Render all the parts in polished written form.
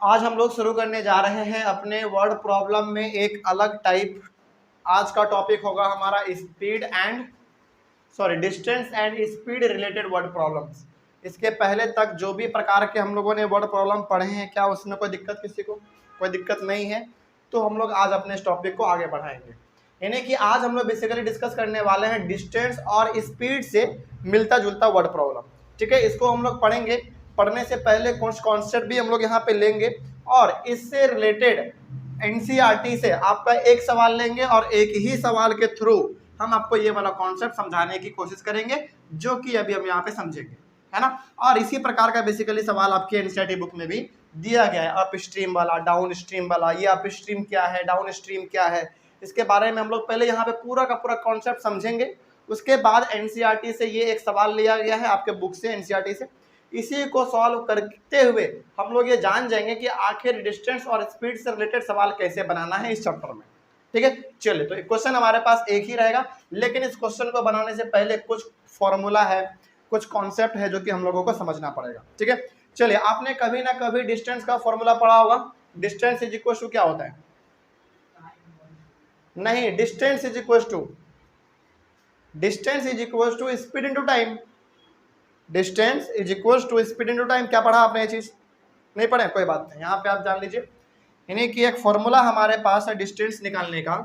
आज हम लोग शुरू करने जा रहे हैं अपने वर्ड प्रॉब्लम में एक अलग टाइप। आज का टॉपिक होगा हमारा distance and speed related word problems. इसके पहले तक जो भी प्रकार के हम लोगों ने वर्ड प्रॉब्लम पढ़े हैं, क्या उसमें कोई दिक्कत किसी को? कोई दिक्कत नहीं है। तो हम लोग आज अपने इस टॉपिक को आगे बढ़ाएंगे। यानी कि आज हम लोग बेसिकली डिस्कस करने वाले हैं डिस्टेंस और स्पीड से मिलता जुलता वर्ड प्रॉब्लम। ठीक है, इसको हम लोग पढ़ेंगे। पढ़ने से पहले कुछ कॉन्सेप्ट भी हम लोग यहाँ पे लेंगे और इससे रिलेटेड एनसीईआरटी से आपका एक सवाल लेंगे और एक ही सवाल के थ्रू हम आपको ये वाला कॉन्सेप्ट समझाने की कोशिश करेंगे, जो कि अभी हम यहाँ पे समझेंगे, है ना। और इसी प्रकार का बेसिकली सवाल आपके एनसीईआरटी बुक में भी दिया गया है, अप स्ट्रीम वाला, डाउन स्ट्रीम वाला। ये अप स्ट्रीम क्या है, डाउन स्ट्रीम क्या है, इसके बारे में हम लोग पहले यहाँ पे पूरा का पूरा कॉन्सेप्ट समझेंगे। उसके बाद एनसीईआरटी से ये एक सवाल लिया गया है आपके बुक से, एनसीईआरटी से। इसी को सॉल्व करते हुए हम लोग ये जान जाएंगे कि आखिर डिस्टेंस और स्पीड से रिलेटेड सवाल कैसे बनाना है इस चैप्टर में। ठीक है, चलिए। तो एक क्वेश्चन हमारे पास एक ही रहेगा, लेकिन इस क्वेश्चन को बनाने से पहले कुछ फॉर्मूला है, कुछ कॉन्सेप्ट है जो कि हम लोगों को समझना पड़ेगा। ठीक है, चलिए। आपने कभी ना कभी डिस्टेंस का फॉर्मूला पढ़ा होगा। डिस्टेंस इज इक्वल टू क्या होता है? नहीं, distance is equal to speed into time. Distance is equal to speed into time. क्या पढ़ा आपने? ये चीज नहीं पढ़े? कोई बात नहीं, यहाँ पे आप जान लीजिए। यानी कि एक फॉर्मूला हमारे पास है डिस्टेंस निकालने का।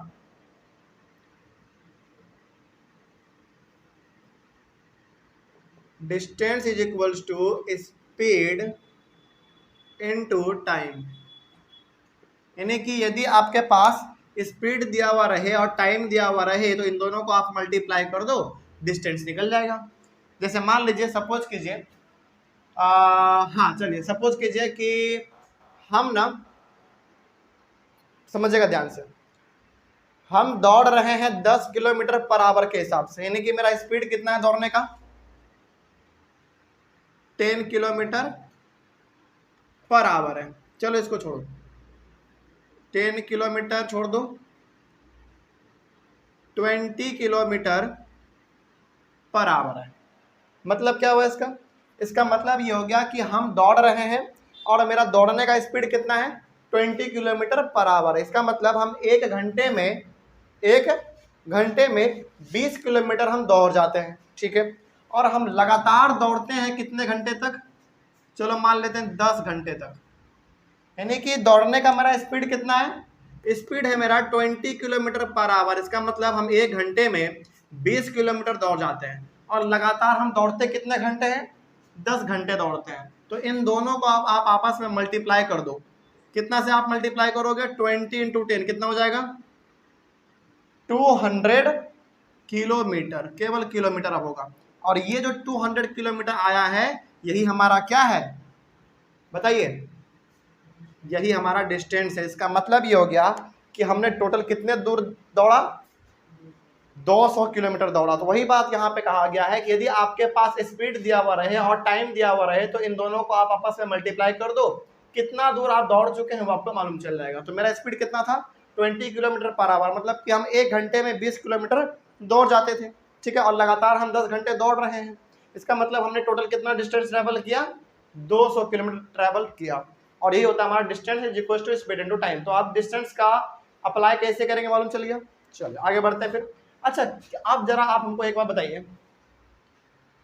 Distance is equal to speed into time. यानी कि यदि आपके पास स्पीड दिया हुआ रहे और टाइम दिया हुआ रहे तो इन दोनों को आप मल्टीप्लाई कर दो, डिस्टेंस निकल जाएगा। जैसे मान लीजिए, सपोज कीजिए, हाँ चलिए, सपोज कीजिए कि हम ना, समझिएगा ध्यान से, हम दौड़ रहे हैं 10 किलोमीटर पर आवर के हिसाब से। यानी कि मेरा स्पीड कितना है दौड़ने का? 10 किलोमीटर पर आवर है। चलो इसको छोड़ो, 10 किलोमीटर छोड़ दो, 20 किलोमीटर पर आवर है। मतलब क्या हुआ इसका? इसका मतलब ये हो गया कि हम दौड़ रहे हैं और मेरा दौड़ने का स्पीड कितना है? 20 किलोमीटर पर आवर है। इसका मतलब हम एक घंटे में 20 किलोमीटर हम दौड़ जाते हैं। ठीक है, और हम लगातार दौड़ते हैं कितने घंटे तक? चलो मान लेते हैं 10 घंटे तक। यानी कि दौड़ने का मेरा स्पीड कितना है? स्पीड है मेरा 20 किलोमीटर पर आवर। इसका मतलब हम एक घंटे में 20 किलोमीटर दौड़ जाते हैं और लगातार हम दौड़ते कितने घंटे हैं? 10 घंटे दौड़ते हैं। तो इन दोनों को आप आपस में मल्टीप्लाई कर दो। कितना से आप मल्टीप्लाई करोगे? 20 इंटू 10 कितना हो जाएगा? 200 किलोमीटर। केवल किलोमीटर अब होगा। और ये जो 200 किलोमीटर आया है, यही हमारा क्या है बताइए? यही हमारा डिस्टेंस है। इसका मतलब ये हो गया कि हमने टोटल कितने दूर दौड़ा? 200 किलोमीटर दौड़ा। तो वही बात यहाँ पे कहा गया है कि यदि आपके पास स्पीड दिया हुआ रहे और टाइम दिया हुआ रहे तो इन दोनों को आप आपस में मल्टीप्लाई कर दो, कितना दूर आप दौड़ चुके हैं वो आपको मालूम चल जाएगा। तो मेरा स्पीड कितना था? 20 किलोमीटर पर आवर। मतलब कि हम एक घंटे में 20 किलोमीटर दौड़ जाते थे। ठीक है, और लगातार हम 10 घंटे दौड़ रहे हैं। इसका मतलब हमने टोटल कितना डिस्टेंस ट्रेवल किया? 200 किलोमीटर ट्रेवल किया। और यही होता है हमारा distance is equal to speed into time. तो आप डिस्टेंस का अप्लाई कैसे करेंगे मालूम चल गया। चलिए आगे बढ़ते हैं फिर। अच्छा, अब जरा आप हमको एक बार बताइए,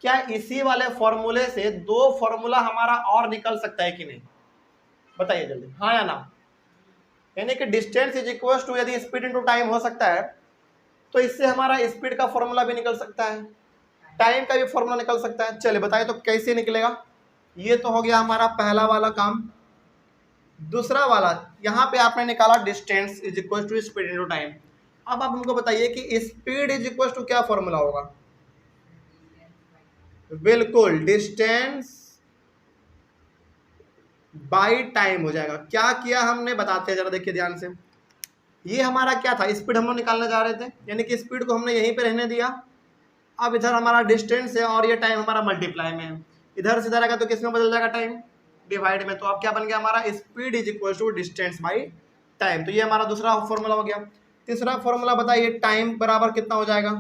क्या इसी वाले फॉर्मूले से दो फॉर्मूला हमारा और निकल सकता है कि नहीं? बताइए जल्दी, हाँ या ना। यानी कि डिस्टेंस इज इक्वल टू, यदि स्पीड इनटू टाइम हो सकता है तो इससे हमारा स्पीड का फॉर्मूला भी निकल सकता है, टाइम का भी फॉर्मूला निकल सकता है। चलिए बताइए तो कैसे निकलेगा। ये तो हो गया हमारा पहला वाला काम। दूसरा वाला, यहाँ पे आपने निकाला distance is equal to speed into time. अब आप हमको बताइए कि स्पीड इज इक्वल टू क्या फॉर्मूला होगा? बिल्कुल, डिस्टेंस बाई टाइम हो जाएगा। क्या किया हमने, बताते हैं जरा, देखिए ध्यान से। ये हमारा क्या था? स्पीड हम लोग निकालने जा रहे थे, यानी कि स्पीड को हमने यहीं पे रहने दिया। अब इधर हमारा डिस्टेंस है और ये टाइम हमारा मल्टीप्लाई में है। इधर से इधर आएगा तो किसमें बदल जाएगा? टाइम डिवाइड में। तो अब क्या बन गया हमारा? Speed is equal to distance by time. तो ये हमारा दूसरा फॉर्मूला हो गया। तीसरा फॉर्मूला बताइए, टाइम बराबर कितना हो जाएगा?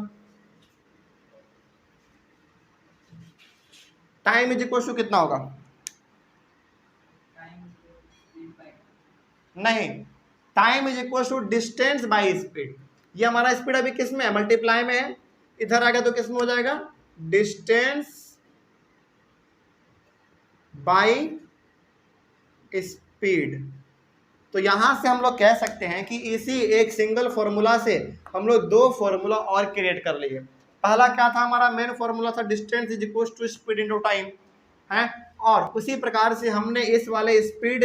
टाइम इज इक्वल टू कितना होगा? नहीं, time is equal to distance by speed. ये हमारा स्पीड अभी किस में है, मल्टीप्लाई में है, इधर आ गया तो किस में हो जाएगा, डिस्टेंस बाई स्पीड। तो यहां से हम लोग कह सकते हैं कि इसी एक सिंगल फॉर्मूला से हम लोग दो फॉर्मूला और क्रिएट कर लिए। पहला क्या था, हमारा मेन फॉर्मूला था distance is equal to speed into time है, और उसी प्रकार से हमने इस वाले स्पीड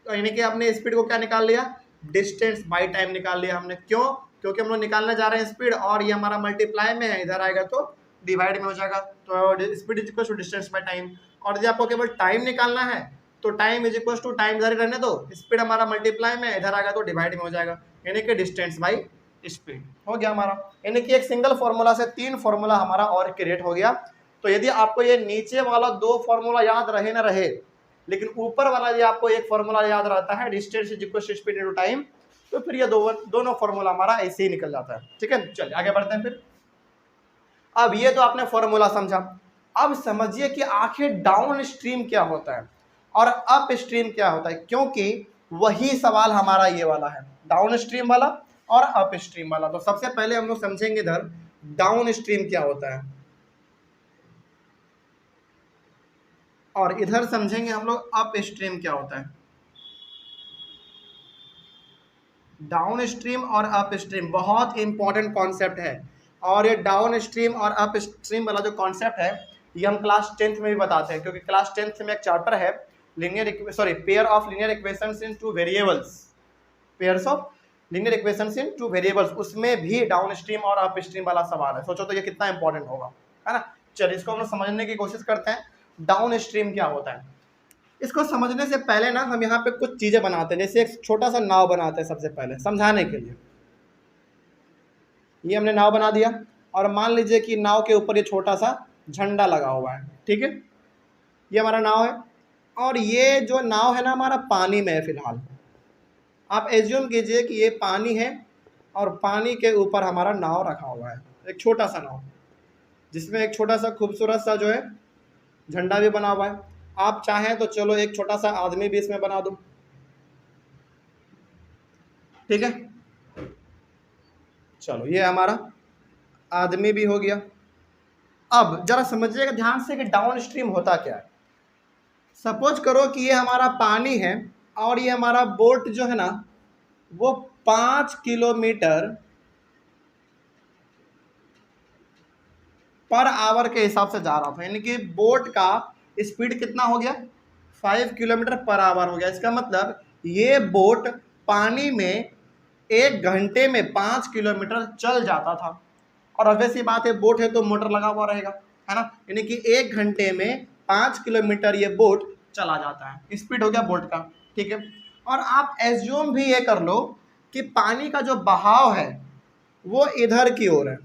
यानी कि अपने स्पीड को क्या निकाल लिया, डिस्टेंस बाय टाइम निकाल लिया हमने। क्यों, क्योंकि हम लोग निकालने जा रहे हैं स्पीड, और ये हमारा मल्टीप्लाई में है, इधर आएगा तो डिवाइड में हो जाएगा, तो speed is equal to distance by time. और यदि आपको केवल टाइम निकालना है तो time is equal to time इधर रहने दो, स्पीड हमारा मल्टीप्लाई में, इधर आएगा तो डिवाइड में हो जाएगा, यानी कि डिस्टेंस बाई स्पीड हो गया हमारा। यानी कि एक सिंगल फॉर्मूला से तीन फॉर्मूला हमारा और क्रिएट हो गया। तो यदि आपको ये नीचे वाला दो फॉर्मूला याद रहे ना रहे, लेकिन ऊपर वाला यदि आपको एक फॉर्मूला याद रहता है distance is equal to speed into time, तो फिर ये दोनों फॉर्मूला हमारा ऐसे ही निकल जाता है। ठीक है, चलिए आगे बढ़ते हैं फिर। अब ये तो आपने फॉर्मूला समझा, अब समझिए कि आखिर डाउन स्ट्रीम क्या होता है और अप स्ट्रीम क्या होता है, क्योंकि वही सवाल हमारा ये वाला है, डाउन स्ट्रीम वाला और अप स्ट्रीम वाला। तो सबसे पहले हम लोग समझेंगे इधर डाउन स्ट्रीम क्या होता है, और इधर समझेंगे हम लोग अप स्ट्रीम क्या होता है। डाउन स्ट्रीम और अप स्ट्रीम बहुत इंपॉर्टेंट कॉन्सेप्ट है, और ये डाउन स्ट्रीम और अप स्ट्रीम वाला जो कॉन्सेप्ट है ये हम क्लास 10th में भी बताते हैं, क्योंकि क्लास 10th में एक चैप्टर है pair of linear equations in two variables, pairs of linear equations in two variables, उसमें भी डाउन स्ट्रीम और अप स्ट्रीम वाला सवाल है। सोचो तो ये कितना इंपॉर्टेंट होगा, है ना। चलिए इसको हम लोग समझने की कोशिश करते हैं, डाउन स्ट्रीम क्या होता है। इसको समझने से पहले ना हम यहाँ पे कुछ चीजें बनाते हैं, जैसे एक छोटा सा नाव बनाते हैं सबसे पहले समझाने के लिए। ये हमने नाव बना दिया, और मान लीजिए कि नाव के ऊपर ये छोटा सा झंडा लगा हुआ है, ठीक है, ये हमारा नाव है, और ये जो नाव है ना हमारा पानी में है फिलहाल। आप एज्यूम कीजिए कि ये पानी है और पानी के ऊपर हमारा नाव रखा हुआ है, एक छोटा सा नाव जिसमें एक छोटा सा खूबसूरत सा जो है झंडा भी बना हुआ है। आप चाहें तो चलो एक छोटा सा आदमी भी इसमें बना दो, ठीक है, चलो ये हमारा आदमी भी हो गया। अब जरा समझिएगा ध्यान से कि डाउन स्ट्रीम होता क्या है। सपोज करो कि ये हमारा पानी है और ये हमारा बोट जो है ना वो 5 किलोमीटर पर आवर के हिसाब से जा रहा था, यानी कि बोट का स्पीड कितना हो गया, 5 किलोमीटर पर आवर हो गया। इसका मतलब ये बोट पानी में 1 घंटे में 5 किलोमीटर चल जाता था, और ऑब्वियसली बात है बोट है तो मोटर लगा हुआ रहेगा, है ना, यानी कि 1 घंटे में 5 किलोमीटर ये बोट चला जाता है, स्पीड हो गया बोट का, ठीक है। और आप एज्यूम भी ये कर लो कि पानी का जो बहाव है वो इधर की ओर है,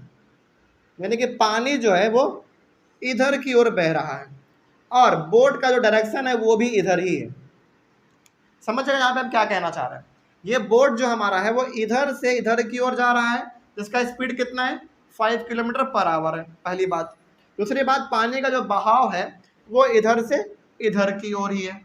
यानी कि पानी जो है वो इधर की ओर बह रहा है, और बोट का जो डायरेक्शन है वो भी इधर ही है। समझ रहे हैं यहाँ पे हम क्या कहना चाह रहे हैं। ये बोट जो हमारा है वो इधर से इधर की ओर जा रहा है, जिसका स्पीड कितना है, 5 किलोमीटर पर आवर है, पहली बात। दूसरी बात, पानी का जो बहाव है वो इधर से इधर की ओर ही है,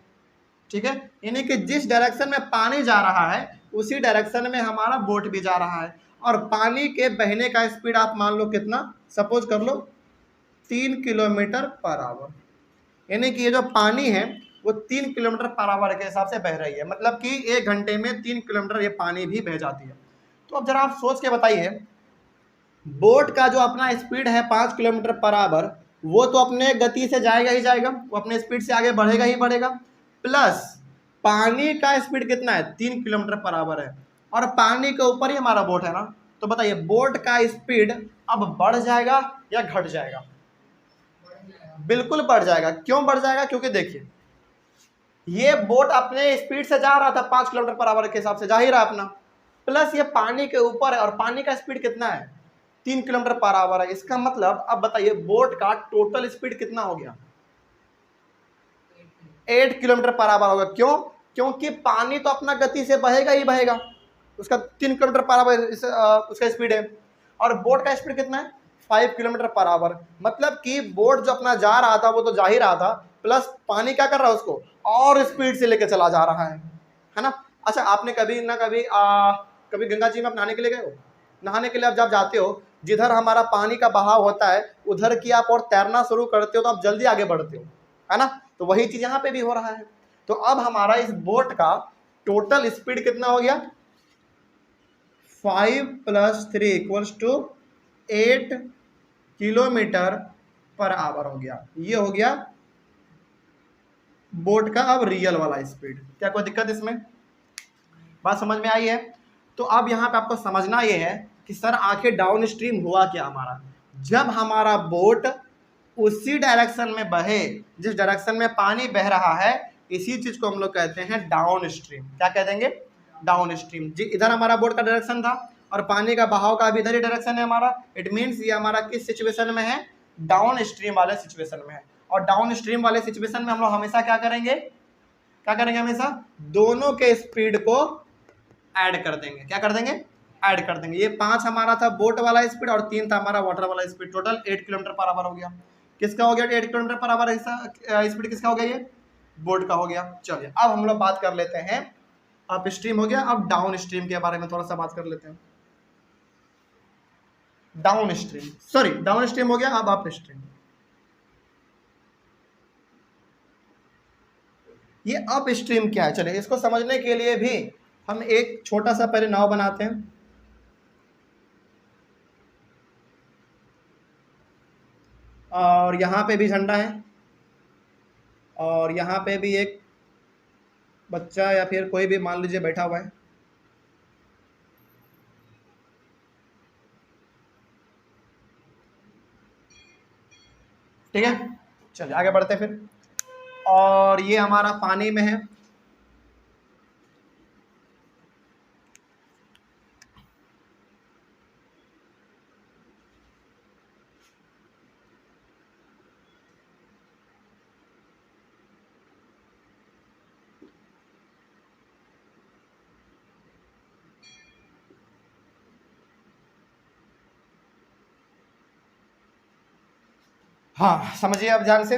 ठीक है, यानी कि जिस डायरेक्शन में पानी जा रहा है उसी डायरेक्शन में हमारा बोट भी जा रहा है। और पानी के बहने का स्पीड आप मान लो कितना, सपोज कर लो 3 किलोमीटर पर आवर, यानी कि ये जो पानी है वो 3 किलोमीटर पर आवर के हिसाब से बह रही है, मतलब कि 1 घंटे में 3 किलोमीटर ये पानी भी बह जाती है। तो अब जरा आप सोच के बताइए, बोट का जो अपना स्पीड है 5 किलोमीटर पर आवर, वो तो अपने गति से जाएगा ही जाएगा, वो अपने स्पीड से आगे बढ़ेगा ही बढ़ेगा, प्लस पानी का स्पीड कितना है, 3 किलोमीटर पर आवर है, और पानी के ऊपर ही हमारा बोट है ना। तो बताइए बोट का स्पीड अब बढ़ जाएगा या घट जाएगा, बिल्कुल बढ़ जाएगा। क्यों बढ़ जाएगा, क्योंकि देखिए ये बोट अपने स्पीड से जा रहा था 5 किलोमीटर पर आवर के हिसाब से जा ही रहा अपना, प्लस ये पानी के ऊपर है और पानी का स्पीड कितना है, 3 किलोमीटर पर आवर है। इसका मतलब अब बताइए बोट का टोटल स्पीड कितना हो गया, 8 किलोमीटर पर आवर होगा। क्यों, क्योंकि पानी तो अपना गति से बहेगा ही बहेगा, उसका 3 किलोमीटर पर आवर उसका स्पीड है, और बोट का स्पीड कितना है, 5 किलोमीटर पर आवर। मतलब कि बोट जो अपना जा रहा था वो तो जा ही रहा था, प्लस पानी क्या कर रहा है उसको और स्पीड से लेके चला जा रहा है, है ना। अच्छा, आपने कभी ना कभी कभी गंगा जी में आप नहाने के लिए गए हो? नहाने के लिए आप जब जाते हो, जिधर हमारा पानी का बहाव होता है उधर की आप और तैरना शुरू करते हो तो आप जल्दी आगे बढ़ते हो, है ना। तो वही चीज यहाँ पे भी हो रहा है। तो अब हमारा इस बोट का टोटल स्पीड कितना हो गया? 5 + 3 = 8 किलोमीटर पर आवर हो गया। ये हो गया बोट का अब रियल वाला स्पीड। क्या कोई दिक्कत इसमें? बात समझ में आई है? तो अब यहाँ पे आपको समझना ये है कि सर आखिर डाउन स्ट्रीम हुआ क्या हमारा। जब हमारा बोट उसी डायरेक्शन में बहे जिस डायरेक्शन में पानी बह रहा है, इसी चीज को हम लोग कहते हैं डाउन स्ट्रीम। क्या कह देंगे? Down stream. जी, इधर हमारा बोट का डायरेक्शन था और पानी का बहाव का भी इधर ही डायरेक्शन है हमारा। इट मीन्स ये हमारा किस सिचुएशन में है? डाउन स्ट्रीम वाले सिचुएशन में है। और डाउन स्ट्रीम वाले सिचुएशन में हम लोग हमेशा क्या करेंगे? क्या करेंगे? हमेशा दोनों के स्पीड को ऐड कर देंगे। क्या कर देंगे? ऐड कर देंगे। ये 5 हमारा था बोट वाला स्पीड और 3 था हमारा वाटर वाला speed. Total 8 kilometre per our हो गया। किसका हो गया? 8 किलोमीटर पर आवर स्पीड किसका हो गया? ये बोट का हो गया। चलिए अब हम लोग बात कर लेते हैं, अप स्ट्रीम हो गया, अब डाउन स्ट्रीम के बारे में थोड़ा सा बात कर लेते हैं। डाउन स्ट्रीम हो गया, अब अप स्ट्रीम। ये अप स्ट्रीम क्या है? चलिए इसको समझने के लिए भी हम एक छोटा सा पहले नाव बनाते हैं। और यहाँ पे भी झंडा है और यहाँ पे भी एक बच्चा या फिर कोई भी मान लीजिए बैठा हुआ है। ठीक है, चलिए आगे बढ़ते हैं फिर। और ये हमारा पानी में है। हाँ समझिए अब ध्यान से,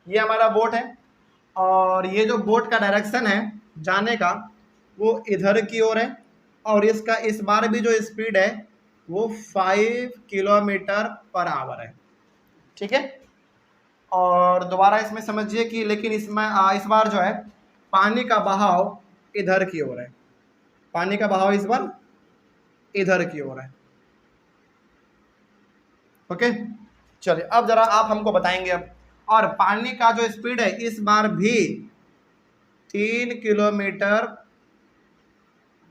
ये हमारा बोट है और ये जो बोट का डायरेक्शन है जाने का वो इधर की ओर है और इसका इस बार भी जो स्पीड है वो 5 किलोमीटर पर आवर है। ठीक है, और दोबारा इसमें समझिए कि लेकिन इसमें इस बार जो है पानी का बहाव इधर की ओर है। पानी का बहाव इस बार इधर की ओर है। ओके, चलिए अब जरा आप हमको बताएंगे अब। और पानी का जो स्पीड है इस बार भी 3 किलोमीटर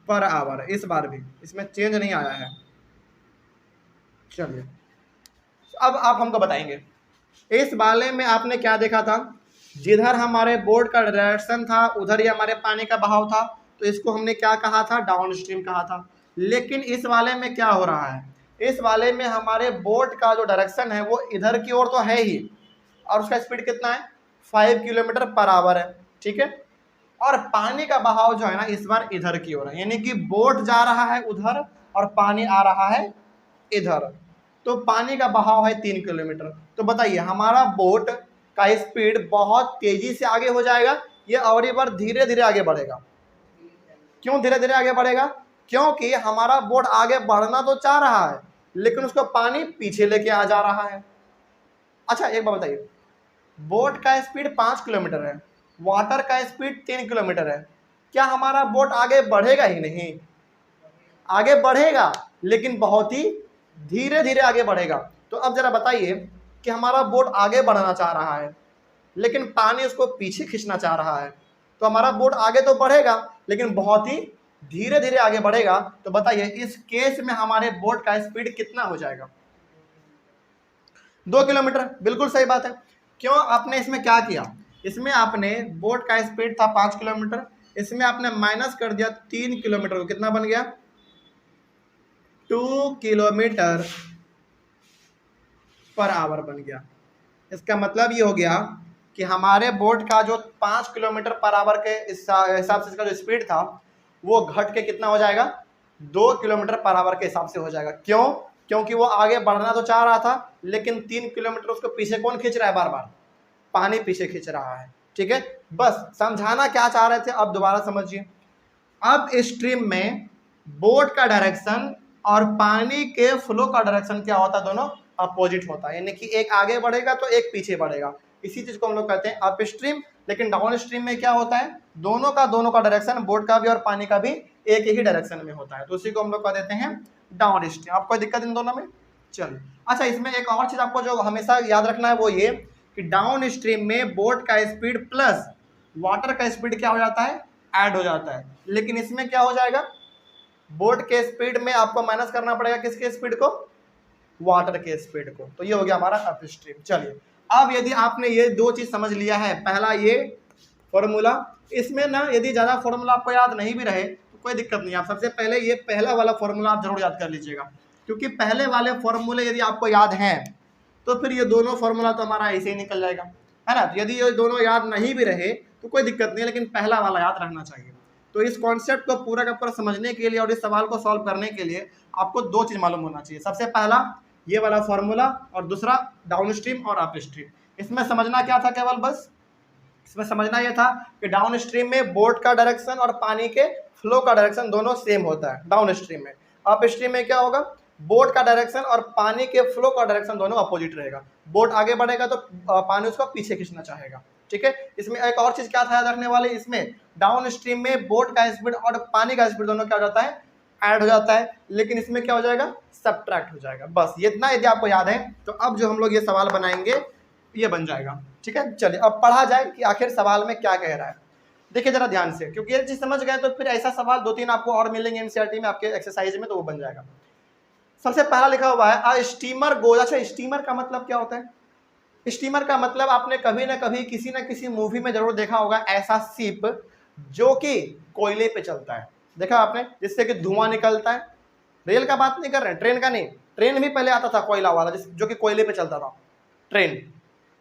पर आवर, इस बार भी इसमें चेंज नहीं आया है। चलिए अब आप हमको बताएंगे, इस वाले में आपने क्या देखा था? जिधर हमारे बोट का डायरेक्शन था उधर ही हमारे पानी का बहाव था, तो इसको हमने क्या कहा था? डाउन स्ट्रीम कहा था। लेकिन इस वाले में क्या हो रहा है? इस वाले में हमारे बोट का जो डायरेक्शन है वो इधर की ओर तो है ही और उसका स्पीड कितना है? 5 किलोमीटर पर आवर है। ठीक है, और पानी का बहाव जो है ना इस बार इधर की ओर है, यानी कि बोट जा रहा है उधर और पानी आ रहा है इधर। तो पानी का बहाव है 3 किलोमीटर। तो बताइए हमारा बोट का स्पीड बहुत तेजी से आगे हो जाएगा, ये और एक बार धीरे धीरे आगे बढ़ेगा। क्यों धीरे धीरे आगे बढ़ेगा? क्योंकि हमारा बोट आगे बढ़ना तो चाह रहा है लेकिन उसको पानी पीछे लेके आ जा रहा है। अच्छा एक बात बताइए, बोट का स्पीड 5 किलोमीटर है, वाटर का स्पीड 3 किलोमीटर है, क्या हमारा बोट आगे बढ़ेगा ही नहीं? आगे बढ़ेगा लेकिन बहुत ही धीरे धीरे आगे बढ़ेगा। तो अब जरा बताइए कि हमारा बोट आगे बढ़ना चाह रहा है लेकिन पानी उसको पीछे खींचना चाह रहा है, तो हमारा बोट आगे तो बढ़ेगा लेकिन बहुत ही धीरे धीरे आगे बढ़ेगा। तो बताइए इस केस में हमारे बोट का स्पीड कितना हो जाएगा? 2 किलोमीटर। बिल्कुल सही बात है। क्यों? आपने इसमें क्या किया? इसमें आपने बोट का स्पीड था 5 किलोमीटर, इसमें आपने माइनस कर दिया 3 किलोमीटर को, कितना बन गया? 2 किलोमीटर पर आवर बन गया। इसका मतलब ये हो गया कि हमारे बोट का जो 5 किलोमीटर पर आवर के हिसाब से इसका जो स्पीड था वो घट के कितना हो जाएगा? 2 किलोमीटर पर आवर के हिसाब से हो जाएगा। क्यों? क्योंकि वो आगे बढ़ना तो चाह रहा था लेकिन 3 किलोमीटर उसको पीछे कौन खींच रहा है? बार बार पानी पीछे खींच रहा है। ठीक है, बस समझाना क्या चाह रहे थे अब दोबारा समझिए। अब स्ट्रीम में बोट का डायरेक्शन और पानी के फ्लो का डायरेक्शन क्या होता है, दोनों अपोजिट होता है, यानी कि एक आगे बढ़ेगा तो एक पीछे बढ़ेगा। इसी चीज को हम लोग कहते हैं अप स्ट्रीम। लेकिन डाउन स्ट्रीम में क्या होता है, दोनों का डायरेक्शन, बोट का भी और पानी का भी एक ही डायरेक्शन में होता है, तो उसी को हम लोग कह देते हैं डाउन स्ट्रीम। आपको कोई दिक्कत इन दोनों में? चलिए, अच्छा इसमें एक और चीज आपको जो हमेशा याद रखना है वो ये कि डाउन स्ट्रीम में बोट का स्पीड प्लस वाटर का स्पीड क्या हो जाता है, ऐड हो जाता है। लेकिन इसमें क्या हो जाएगा, बोट के स्पीड में आपको माइनस करना पड़ेगा किसके स्पीड को, वाटर के स्पीड को। तो ये हो गया हमारा अप स्ट्रीम। चलिए, अब यदि आपने ये दो चीज समझ लिया है, पहला ये फॉर्मूला, इसमें ना यदि ज्यादा फॉर्मूला आपको याद नहीं भी रहे तो कोई दिक्कत नहीं, आप सबसे पहले ये पहला वाला फॉर्मूला आप जरूर याद कर लीजिएगा, क्योंकि पहले वाले फॉर्मूले यदि आपको याद हैं तो फिर ये दोनों फॉर्मूला तो हमारा ऐसे ही निकल जाएगा, है ना। तो यदि ये दोनों याद नहीं भी रहे तो कोई दिक्कत नहीं है, लेकिन पहला वाला याद रखना चाहिए। तो इस कॉन्सेप्ट को पूरा का पूरा समझने के लिए और इस सवाल को सॉल्व करने के लिए आपको दो चीज मालूम होना चाहिए। सबसे पहला ये वाला फॉर्मूला और दूसरा डाउन स्ट्रीम और अप स्ट्रीम। इसमें समझना क्या था, केवल बस इसमें समझना यह था कि डाउन स्ट्रीम में बोट का डायरेक्शन और पानी के फ्लो का डायरेक्शन दोनों सेम होता है डाउन स्ट्रीम में। अप स्ट्रीम में क्या होगा, बोट का डायरेक्शन और पानी के फ्लो का डायरेक्शन दोनों अपोजिट रहेगा। बोट आगे बढ़ेगा तो पानी उसको पीछे खींचना चाहेगा, ठीक है। इसमें एक और चीज क्या था याद रखने वाले, इसमें डाउन स्ट्रीम में बोट का स्पीड और पानी का स्पीड दोनों क्या हो जाता है, ऐड हो जाता है, लेकिन इसमें क्या हो जाएगा, सब्ट्रैक्ट हो जाएगा। बस ये इतना यदि आपको याद है तो अब जो हम लोग ये सवाल बनाएंगे ये बन जाएगा, ठीक है। चलिए अब पढ़ा जाए कि आखिर सवाल में क्या कह रहा है। देखिए जरा ध्यान से, क्योंकि ये चीज समझ गए तो फिर ऐसा सवाल दो तीन आपको और मिलेंगे एनसीईआरटी में आपके एक्सरसाइज में, तो वो बन जाएगा। सबसे पहला लिखा हुआ है अ स्टीमर गोज। अच्छा, स्टीमर का मतलब क्या होता है, स्टीमर का मतलब आपने कभी ना कभी किसी ना किसी मूवी में जरूर देखा होगा, ऐसा शिप जो कि कोयले पे चलता है, देखा आपने, जिससे कि धुआं निकलता है। रेल का बात नहीं कर रहे हैं, ट्रेन का नहीं, ट्रेन भी पहले आता था कोयला वाला जो कि कोयले पे चलता था ट्रेन,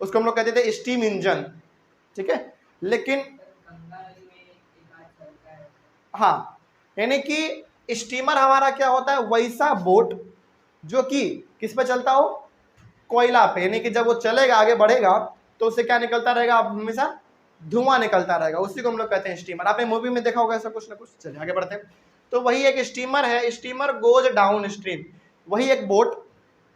उसको हम लोग कहते थे स्टीम इंजन, ठीक है। लेकिन हाँ, यानी कि स्टीमर हमारा क्या होता है, वैसा बोट जो कि किस पे चलता हो, कोयला पे, यानी कि जब वो चलेगा आगे बढ़ेगा तो उससे क्या निकलता रहेगा, हमेशा धुआं निकलता रहेगा, उसी को हम लोग कहते हैं स्टीमर। आपने मूवी में देखा होगा ऐसा कुछ ना कुछ। चलिए आगे बढ़ते हैं। तो वही एक स्टीमर है, स्टीमर गोज डाउन स्ट्रीम, वही एक बोट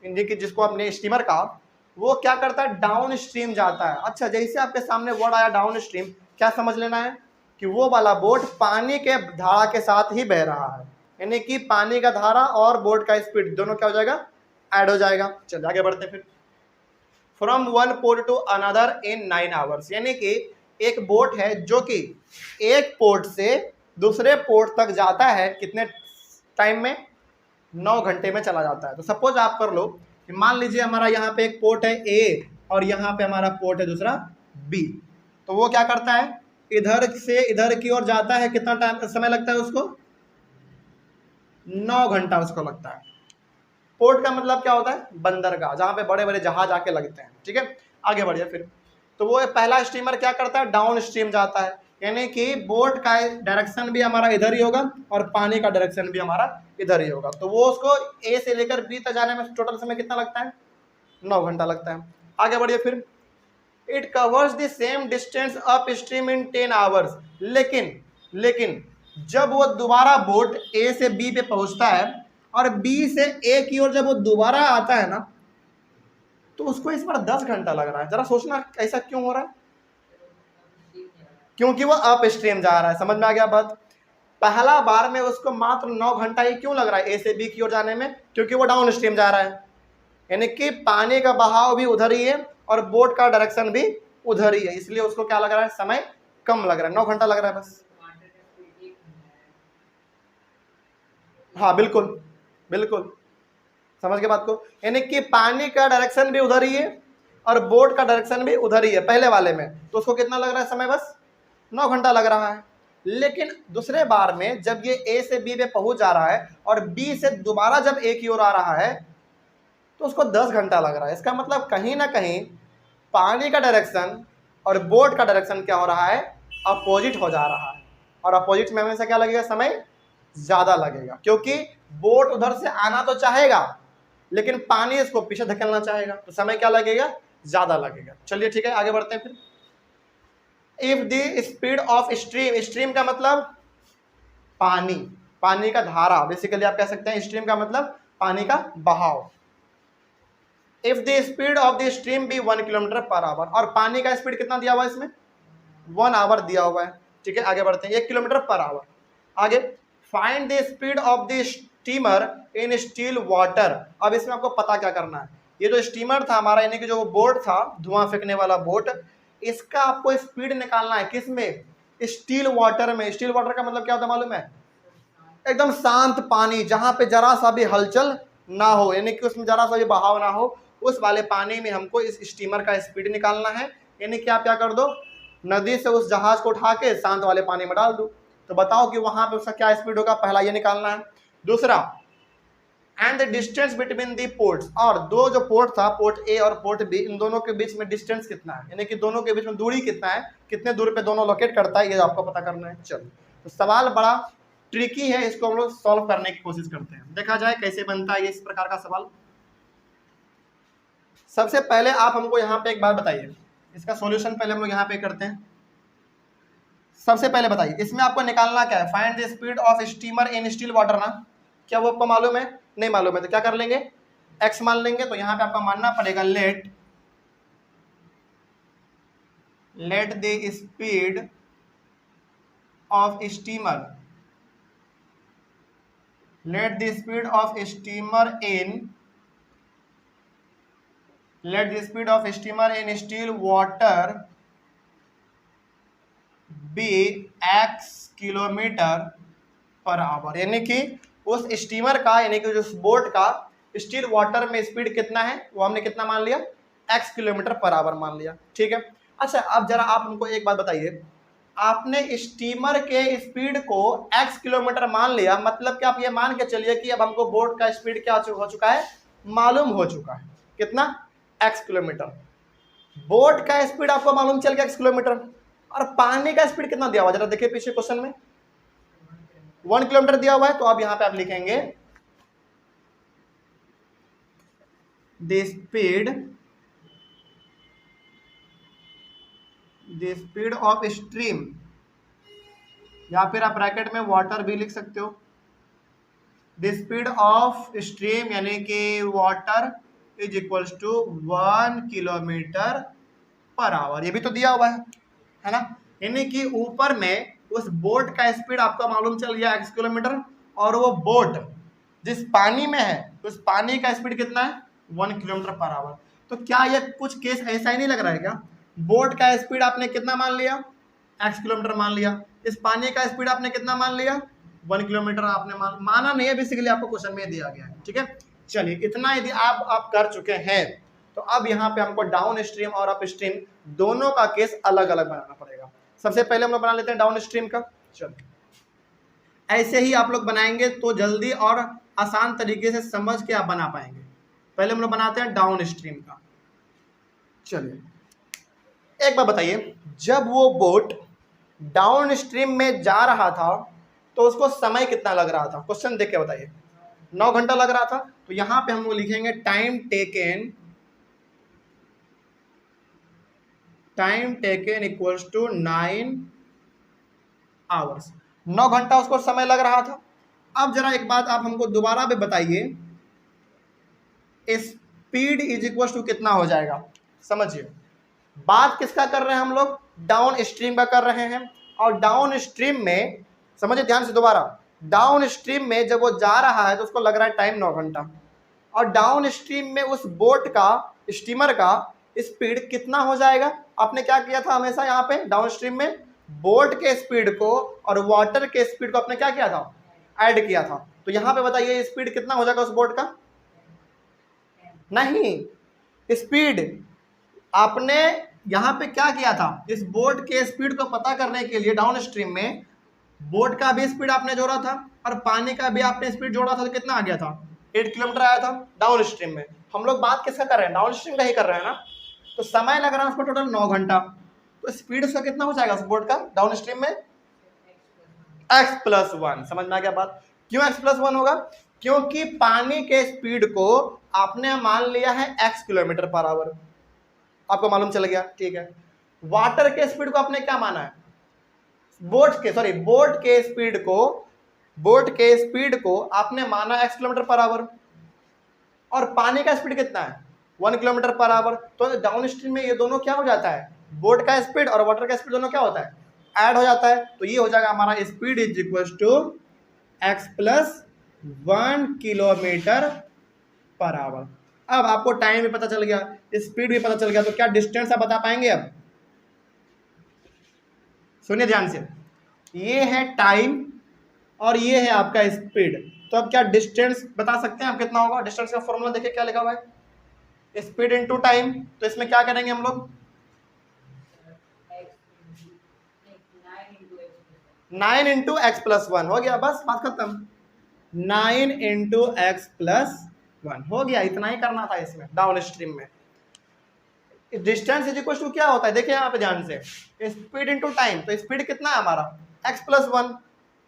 जिसको आपने स्टीमर कहा, वो क्या करता है, डाउन स्ट्रीम जाता है। अच्छा, जैसे आपके सामने वर्ड आया डाउन स्ट्रीम, क्या समझ लेना है कि वो वाला बोट पानी के धारा के साथ ही बह रहा है, यानी कि पानी का धारा और बोट का स्पीड दोनों क्या हो जाएगा, ऐड हो जाएगा। चलिए आगे बढ़ते फिर। From one port to another in 9 hours, यानी कि एक बोट है जो कि एक पोर्ट से दूसरे पोर्ट तक जाता है, कितने टाइम में, 9 घंटे में चला जाता है। तो सपोज आप कर लो कि मान लीजिए हमारा यहाँ पे एक पोर्ट है ए और यहाँ पे हमारा पोर्ट है दूसरा बी, तो वो क्या करता है, इधर से इधर की ओर जाता है, कितना टाइम समय लगता है उसको, 9 घंटा उसको लगता है। पोर्ट का मतलब क्या होता है, बंदरगाह, जहां पे बड़े बड़े जहाज आके लगते हैं, ठीक है। आगे बढ़िए फिर। तो वो पहला स्टीमर क्या करता है, डाउन स्ट्रीम जाता है, यानी कि बोट का डायरेक्शन भी हमारा इधर ही होगा और पानी का डायरेक्शन भी हमारा इधर ही होगा। तो वो उसको ए से लेकर बी तक जाने में टोटल समय कितना लगता है, 9 घंटा लगता है। आगे बढ़िए फिर। It covers the same distance up stream in 10 hours, लेकिन जब वो दोबारा बोट ए से बी पे पहुंचता है और बी से ए की ओर जब वो दोबारा आता है ना, तो उसको इस बार 10 घंटा लग रहा है। जरा सोचना ऐसा क्यों हो रहा है, क्योंकि वो अप स्ट्रीम जा रहा है। समझ में आ गया बात। पहला बार में उसको मात्र 9 घंटा ही क्यों लग रहा है ए से बी की ओर जाने में, क्योंकि वो डाउन स्ट्रीम जा रहा है, यानी कि पानी का बहाव भी उधर ही है और बोट का डायरेक्शन भी उधर ही है, इसलिए उसको क्या लग रहा है, समय कम लग रहा है, 9 घंटा लग रहा है बस। हाँ बिल्कुल बिल्कुल, समझ के बात को, यानी कि पानी का डायरेक्शन भी उधर ही है और बोट का डायरेक्शन भी उधर ही है पहले वाले में, तो उसको कितना लग रहा है समय, बस 9 घंटा लग रहा है। लेकिन दूसरे बार में जब ये ए से बी पे पहुंच जा रहा है और बी से दोबारा जब ए की ओर आ रहा है तो उसको 10 घंटा लग रहा है। इसका मतलब कहीं ना कहीं पानी का डायरेक्शन और बोट का डायरेक्शन क्या हो रहा है, अपोजिट हो जा रहा है, और अपोजिट में हमेशा क्या लगेगा, समय ज्यादा लगेगा, क्योंकि बोट उधर से आना तो चाहेगा लेकिन पानी इसको पीछे धकेलना चाहेगा, तो समय क्या लगेगा, ज्यादा लगेगा। चलिए ठीक है, आगे बढ़ते हैं फिर। If the speed of stream, stream का मतलब पानी, पानी का धारा, बेसिकली आप कह सकते हैं स्ट्रीम का मतलब पानी का बहाव। If the speed of the stream be 1 kilometre per hour, और पानी का स्पीड कितना दिया हुआ है इसमें 1 आवर दिया हुआ है, ठीक है। आगे बढ़ते हैं, 1 किलोमीटर पर आवर। आगे find the speed of the steamer in still water. अब इसमें आपको पता क्या करना है, ये जो स्टीमर था हमारा, यानी कि जो बोट था धुआं फेंकने वाला बोट, इसका आपको स्पीड निकालना है किसमें, स्टील वाटर में। स्टील वाटर का मतलब क्या होता है मालूम है, एकदम शांत पानी, जहां पे जरा सा भी हलचल ना हो, यानी कि उसमें जरा सा भी बहाव ना हो, उस वाले पानी में हमको इस स्टीमर का स्पीड निकालना है। यानी कि आप क्या कर दो, नदी से उस जहाज को उठा के शांत वाले पानी में डाल दो, तो बताओ कि वहां पे उसका क्या स्पीड होगा, पहला ये निकालना है। दूसरा, and the distance between the ports, और दो जो पोर्ट था, पोर्ट ए और पोर्ट बी, इन दोनों के बीच में डिस्टेंस कितना है, यानी कि दोनों के बीच में दूरी कितना है, कितने दूर पे दोनों लोकेट करता है, ये आपको पता करना है। चलो, तो सवाल बड़ा ट्रिकी है, इसको हम लोग सॉल्व करने की कोशिश करते हैं, देखा जाए कैसे बनता है इस प्रकार का सवाल। सबसे पहले आप हमको यहाँ पे एक बात बताइए, इसका सॉल्यूशन पहले हम लोग यहाँ पे करते हैं। सबसे पहले बताइए इसमें आपको निकालना क्या है, find the speed of steamer in still water ना, क्या वो आपको मालूम है, नहीं मालूम है, तो क्या कर लेंगे, x मान लेंगे। तो यहाँ पे आपको मानना पड़ेगा late the speed of steamer, let the speed of steamer in still water be x kilometre per hour. यानी कि उस स्टीमर का, यानी कि उस बोट का स्टील वाटर में स्पीड कितना है, वो हमने कितना मान लिया, x किलोमीटर पर आवर मान लिया, ठीक है। अच्छा, अब जरा आप हमको एक बात बताइए, आपने स्टीमर के स्पीड को x किलोमीटर मान लिया, मतलब कि आप ये मान के चलिए कि अब हमको बोट का स्पीड क्या हो चुका है, मालूम हो चुका है, कितना, x किलोमीटर। बोट का स्पीड आपको मालूम चल गया x किलोमीटर, और पानी का स्पीड कितना दिया हुआ, जरा देखिए पीछे क्वेश्चन में 1 किलोमीटर दिया हुआ है। तो अब यहां पे आप लिखेंगे द स्पीड ऑफ स्ट्रीम, या फिर आप ब्रैकेट में वाटर भी लिख सकते हो, द स्पीड ऑफ स्ट्रीम यानी कि water is equals to 1 kilometre per hour, ये भी तो दिया हुआ है ना। यानी कि ऊपर में उस बोट का स्पीड आपका मालूम चल गया x किलोमीटर, और वो बोट जिस पानी में है उस पानी का स्पीड कितना है 1 किलोमीटर पर आवर। तो क्या ये कुछ केस ऐसा ही नहीं लग रहा है क्या, बोट का स्पीड आपने कितना मान लिया, x किलोमीटर मान लिया, इस पानी का स्पीड आपने कितना मान लिया, 1 किलोमीटर आपने माना नहीं है, बेसिकली आपको क्वेश्चन में दिया गया है, ठीक है। चलिए, इतना यदि आप कर चुके हैं, तो अब यहाँ पे हमको डाउन स्ट्रीम और अप स्ट्रीम दोनों का केस अलग अलग बनाना पड़ेगा। सबसे पहले हम लोग बना लेते हैं डाउन स्ट्रीम का। चलो, ऐसे ही आप लोग बनाएंगे तो जल्दी और आसान तरीके से समझ के आप बना पाएंगे। पहले हम लोग बनाते हैं डाउन स्ट्रीम का। चलिए, एक बार बताइए, जब वो बोट डाउन स्ट्रीम में जा रहा था तो उसको समय कितना लग रहा था, क्वेश्चन देख के बताइए। 9 घंटा लग रहा था, तो यहां पे हम लोग लिखेंगे time taken equals to 9 hours. 9 घंटा उसको समय लग रहा था। अब जरा एक बात आप हमको दोबारा भी बताइए, स्पीड इज इक्वल्स टू कितना हो जाएगा, समझिए बात किसका कर रहे हैं हम लोग, डाउन स्ट्रीम का कर रहे हैं। और डाउन स्ट्रीम में समझिए ध्यान से दोबारा, डाउन स्ट्रीम में जब वो जा रहा है तो उसको लग रहा है टाइम 9 घंटा, और डाउन स्ट्रीम में उस बोट का, स्टीमर का स्पीड कितना हो जाएगा। आपने क्या किया था, हमेशा यहाँ पे डाउन स्ट्रीम में बोट के स्पीड को और वाटर के स्पीड को आपने क्या किया था, ऐड किया था। तो यहाँ पे बताइए स्पीड कितना हो जाएगा उस बोट का, नहीं, स्पीड आपने यहाँ पे क्या किया था, इस बोट के स्पीड को पता करने के लिए डाउन स्ट्रीम में बोट का भी स्पीड आपने जोड़ा था और पानी का भी आपने स्पीड जोड़ा था, तो कितना आ गया था, 8 किलोमीटर आया था डाउन स्ट्रीम में। हम लोग बात किसका कर रहे हैं, डाउन स्ट्रीम का ही कर रहे हैं ना। तो समय लग रहा है उसको टोटल 9 घंटा, तो स्पीड उसका कितना हो जाएगा उस बोट का डाउन स्ट्रीम में, x+1। समझ में आ गया बात, क्यों x+1 होगा, क्योंकि पानी के स्पीड को आपने मान लिया है x किलोमीटर पर आवर, आपको मालूम चल गया, ठीक है। वाटर के स्पीड को आपने क्या माना है, बोट के स्पीड को बोट के स्पीड को आपने माना x किलोमीटर पर आवर, और पानी का स्पीड कितना है 1 किलोमीटर पर आवर, तो डाउन स्ट्रीम में ये दोनों क्या हो जाता है, बोट का स्पीड और वाटर का स्पीड दोनों क्या होता है, ऐड हो जाता है। तो ये हो जाएगा हमारा speed is equal to x plus 1 kilometre per hour. अब आपको टाइम भी पता चल गया, स्पीड भी पता चल गया, तो क्या डिस्टेंस आप बता पाएंगे? अब सुनिए ध्यान से, ये है टाइम और ये है आपका स्पीड, तो अब क्या डिस्टेंस बता सकते हैं आप कितना होगा? डिस्टेंस का फॉर्मूला देखिए क्या लिखा हुआ है, स्पीड इनटू टाइम। तो इसमें क्या करेंगे हम लोग, 9 इंटू एक्स प्लस 1 हो गया, बस बात खत्म। 9 इंटू एक्स प्लस 1 हो गया, इतना ही करना था इसमें डाउन स्ट्रीम में। डिस्टेंस इज इक्वल टू क्या होता है, देखिए यहाँ पे ध्यान से, स्पीड इंटू टाइम। तो स्पीड कितना है हमारा x प्लस 1,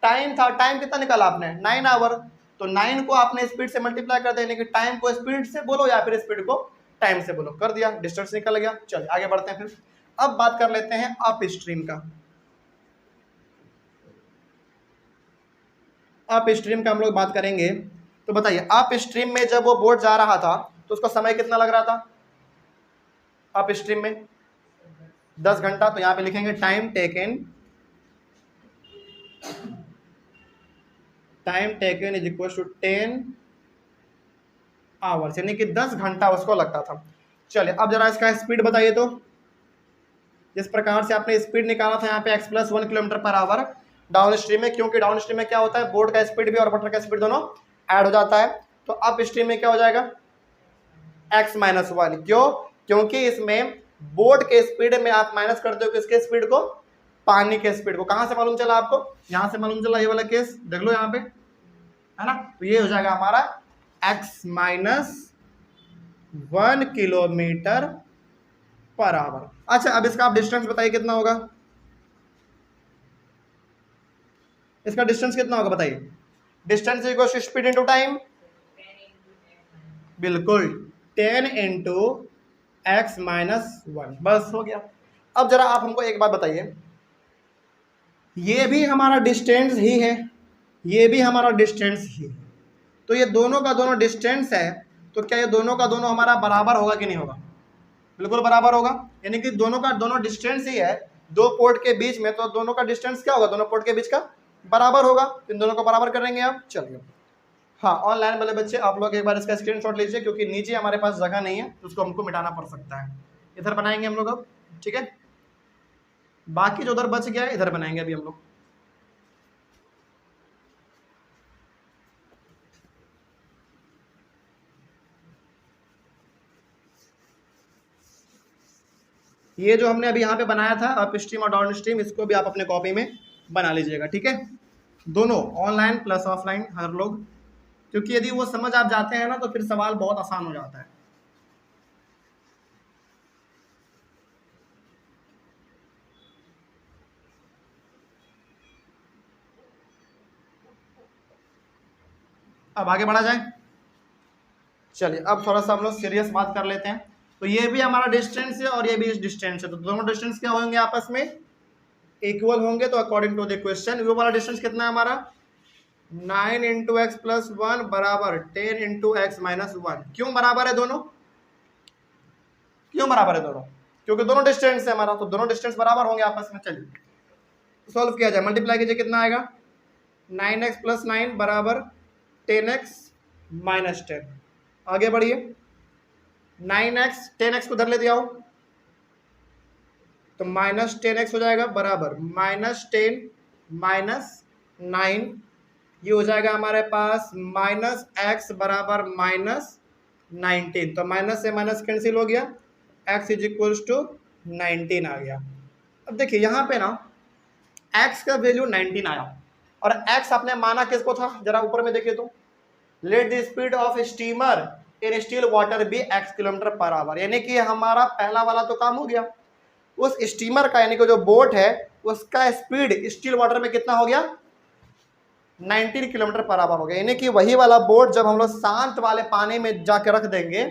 टाइम था, टाइम कितना निकाला आपने 9 आवर, तो 9 को आपने स्पीड से मल्टीप्लाई कर देने की, टाइम को स्पीड से बोलो या फिर स्पीड को टाइम से बोलो, कर दिया, डिस्टेंस निकल गया। चलिए आगे बढ़ते हैं फिर। अब बात कर लेते हैं अप स्ट्रीम का। अप स्ट्रीम का हम लोग बात करेंगे, तो बताइए अप स्ट्रीम में जब वो बोट जा रहा था तो उसका समय कितना लग रहा था अप स्ट्रीम में? 10 घंटा। तो यहाँ पे लिखेंगे time taken is equal to 10 hours, यानी कि 10 घंटा उसको लगता था। चलिए अब जरा इसका स्पीड बताइए। तो जिस प्रकार से आपने स्पीड निकाला था यहाँ पे x plus 1 kilometre per our down stream में, क्योंकि डाउन स्ट्रीम में क्या होता है, बोट का स्पीड भी और वाटर का स्पीड दोनों ऐड हो जाता है, तो अप स्ट्रीम में क्या हो जाएगा x माइनस 1। क्यों? क्योंकि इसमें बोट के स्पीड में आप माइनस करते हो किसके स्पीड को, पानी के स्पीड को। कहां से मालूम चला आपको? यहां से मालूम चला, ये वाला केस देख लो यहाँ पे, है ना। तो ये हो जाएगा हमारा x minus 1 kilometre per our. अच्छा अब इसका आप डिस्टेंस बताइए कितना होगा, इसका डिस्टेंस कितना होगा बताइए? Distance equal to speed into time, बिल्कुल 10 इंटू एक्स माइनस 1, बस हो गया। अब जरा आप हमको एक बात बताइए, ये भी हमारा डिस्टेंस ही है, ये भी हमारा डिस्टेंस ही है, तो ये दोनों का दोनों डिस्टेंस है, तो क्या ये दोनों का दोनों हमारा बराबर होगा कि नहीं होगा? बिल्कुल बराबर होगा, यानी कि दोनों का दोनों डिस्टेंस ही है दो पोर्ट के बीच में, तो दोनों का डिस्टेंस क्या होगा, दोनों पोर्ट के बीच का बराबर होगा। इन दोनों को बराबर करेंगे आप। चलिए हाँ, ऑनलाइन वाले बच्चे आप लोग एक बार इसका स्क्रीनशॉट लीजिए, क्योंकि नीचे हमारे पास जगह नहीं है, तो उसको हमको मिटाना पड़ सकता है। इधर बनाएंगे हम लोग अब, ठीक है, बाकी जो उधर बच गया है इधर बनाएंगे अभी हम लोग। ये जो हमने अभी यहाँ पे बनाया था अप स्ट्रीम और डाउन स्ट्रीम, इसको भी आप अपने कॉपी में बना लीजिएगा, ठीक है, दोनों ऑनलाइन प्लस ऑफलाइन हर लोग, क्योंकि यदि वो समझ आप जाते हैं ना तो फिर सवाल बहुत आसान हो जाता है। अब आगे बढ़ा जाए। चलिए अब थोड़ा सा हम लोग सीरियस बात कर लेते हैं। तो ये भी हमारा डिस्टेंस है और ये भी डिस्टेंस है, तो दोनों डिस्टेंस क्या होंगे आपस में, इक्वल होंगे। तो अकॉर्डिंग टू द क्वेश्चन वो वाला डिस्टेंस कितना है हमारा 9 इंटू एक्स प्लस 1 बराबर 10 इंटू एक्स माइनस 1। क्यों बराबर है दोनों, क्यों बराबर है दोनों? क्योंकि दोनों डिस्टेंस है हमारा, तो दोनों डिस्टेंस बराबर होंगे आपस में। चलिए सॉल्व किया जाए, मल्टीप्लाई कीजिए, कितना आएगा 9x प्लस 9 बराबर 10x माइनस 10। आगे बढ़िए, 9x 10x को धर ले दिया हो तो माइनस 10x हो जाएगा बराबर माइनस 10 माइनस 9, ये हो जाएगा हमारे पास माइनस x बराबर माइनस 19। तो माइनस से माइनस कैंसिल हो गया, x इज इक्वल्स टू 19 आ गया। अब देखिए यहाँ पे ना x का वैल्यू 19 आया और x आपने माना किसको था, जरा ऊपर में देखिए तो, let the speed of steamer in still water be x kilometre per hour, यानी कि हमारा पहला वाला तो काम हो गया। उस स्टीमर का यानी कि जो बोट है उसका स्पीड स्टील वाटर में कितना हो गया 19 किलोमीटर पर आवर हो गया, यानी कि वही वाला बोट जब हम लोग शांत वाले पानी में जाके रख देंगे,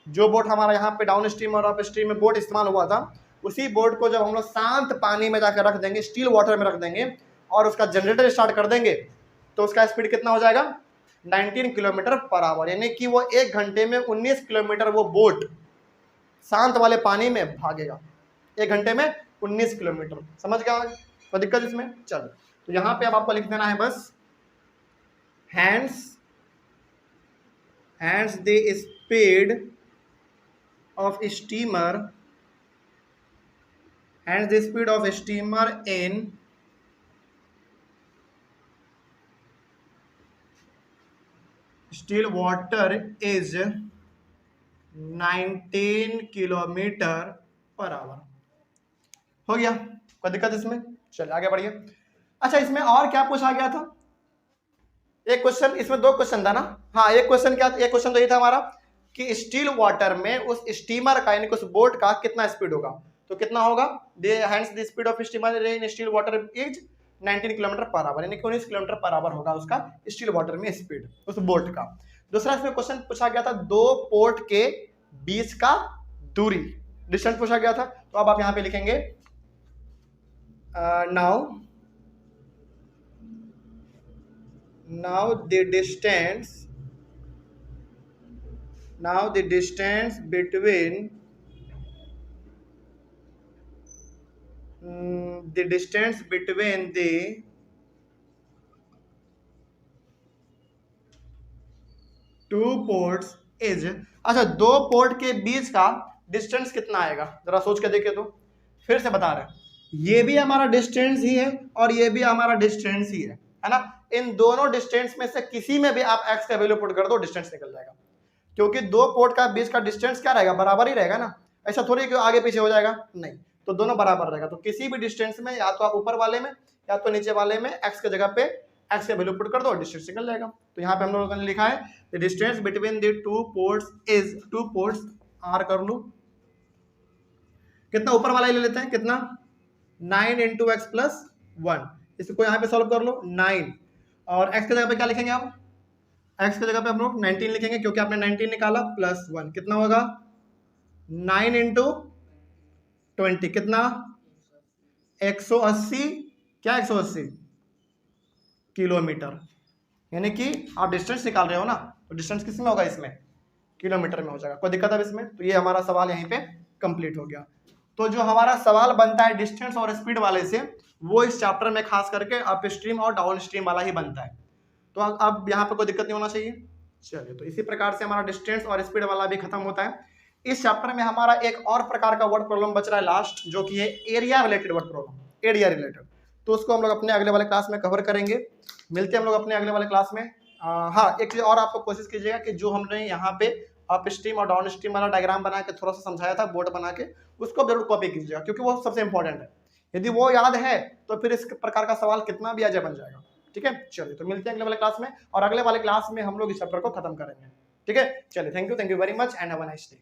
जो बोट हमारा यहाँ पे डाउन स्ट्रीम और अप स्ट्रीम में बोट इस्तेमाल हुआ था, उसी बोट को जब हम लोग शांत पानी में जाकर रख देंगे, स्टील वाटर में रख देंगे और उसका जनरेटर स्टार्ट कर देंगे, तो उसका स्पीड कितना हो जाएगा 19 किलोमीटर पर आवर, यानी कि वो 1 घंटे में 19 किलोमीटर वो बोट शांत वाले पानी में भागेगा। 1 घंटे में 19 किलोमीटर। समझ गया? कोई दिक्कत इसमें? चलो, तो यहां पे अब आपको लिख देना है बस hands the speed of steamer, hands the speed of steamer in still water is 19 kilometre per our. हो गया? कोई दिक्कत इसमें? चलिए आगे बढ़िए। अच्छा, इसमें और क्या पूछा गया था? एक क्वेश्चन, इसमें 2 क्वेश्चन था ना? हाँ, एक क्वेश्चन क्या, एक क्वेश्चन तो ये था हमारा कि स्टील वाटर में उस स्टीमर का यानी कि उस बोट का कितना स्पीड होगा। तो कितना होगा? Hence the speed of steamer in still water is 19 kilometre per hour, यानी कि 19 किलोमीटर पर आवर होगा उसका स्टील वाटर में स्पीड उस बोट का। दूसरा इसमें क्वेश्चन पूछा गया था 2 पोर्ट के बीच का दूरी, डिस्टेंस पूछा गया था। तो अब आप यहां पे लिखेंगे now the distance between the two ports is, अच्छा 2 पोर्ट के बीच का डिस्टेंस कितना आएगा जरा सोच के देखिए। तो फिर से बता रहे हैं, ये भी हमारा डिस्टेंस ही है और ये भी हमारा डिस्टेंस ही है ना। इन दोनों डिस्टेंस में से किसी में भी आप x का वैल्यू पुट कर दो, डिस्टेंस निकल जाएगा, क्योंकि 2 पोर्ट का बीच का डिस्टेंस क्या रहेगा? बराबर ही रहेगा ना। ऐसा थोड़ी कि आगे पीछे हो जाएगा, नहीं, तो दोनों बराबर रहेगा। तो किसी भी डिस्टेंस में या तो आप ऊपर वाले में या तो नीचे वाले में x की जगह पे x का वैल्यू पुट कर दो, डिस्टेंस निकल जाएगा। तो यहाँ पे हम लोगों ने लिखा है the distance between the 2 ports is, 2 ports r कर लो, कितना ऊपर वाला ही ले लेते हैं, कितना 9 इंटू एक्स प्लस 1, इसको यहाँ पे सॉल्व कर लो 9, और x की जगह पे क्या लिखेंगे आप? x की जगह पे हम लोग 19 लिखेंगे, क्योंकि आपने 19 निकाला प्लस 1, कितना होगा 9 इंटू 20, कितना 180, क्या 180 किलोमीटर, यानी कि आप डिस्टेंस निकाल रहे हो ना, तो डिस्टेंस किस में होगा? इसमें किलोमीटर में हो जाएगा। कोई दिक्कत है इसमें? तो ये हमारा सवाल यहीं पे कंप्लीट हो गया। तो जो हमारा सवाल बनता है डिस्टेंस और स्पीड वाले से, वो इस चैप्टर में खास करके अप स्ट्रीम और डाउन स्ट्रीम वाला ही बनता है। तो अब यहाँ पे कोई दिक्कत नहीं होना चाहिए। चलिए, तो इसी प्रकार से हमारा डिस्टेंस और स्पीड वाला भी खत्म होता है। इस चैप्टर में हमारा एक और प्रकार का वर्ड प्रॉब्लम बच रहा है लास्ट, जो कि है area related word problem, area related. तो उसको हम लोग अपने अगले वाले क्लास में कवर करेंगे। मिलते हैं हम लोग अपने अगले वाले क्लास में। हाँ, एक चीज और आपको कोशिश कीजिएगा कि जो हमने यहाँ पे अप स्ट्रीम और डाउन स्ट्रीम वाला डायग्राम बना के थोड़ा सा समझाया था बोर्ड बना के, उसको जरूर कॉपी कीजिएगा, क्योंकि वो सबसे इंपॉर्टेंट है। यदि वो याद है तो फिर इस प्रकार का सवाल कितना भी आ जाए बन जाएगा। ठीक है, चलिए, तो मिलते हैं अगले वाले क्लास में, और अगले वाले क्लास में हम लोग इस चैप्टर को खत्म करेंगे। ठीक है, चलिए, thank you very much and have a nice day.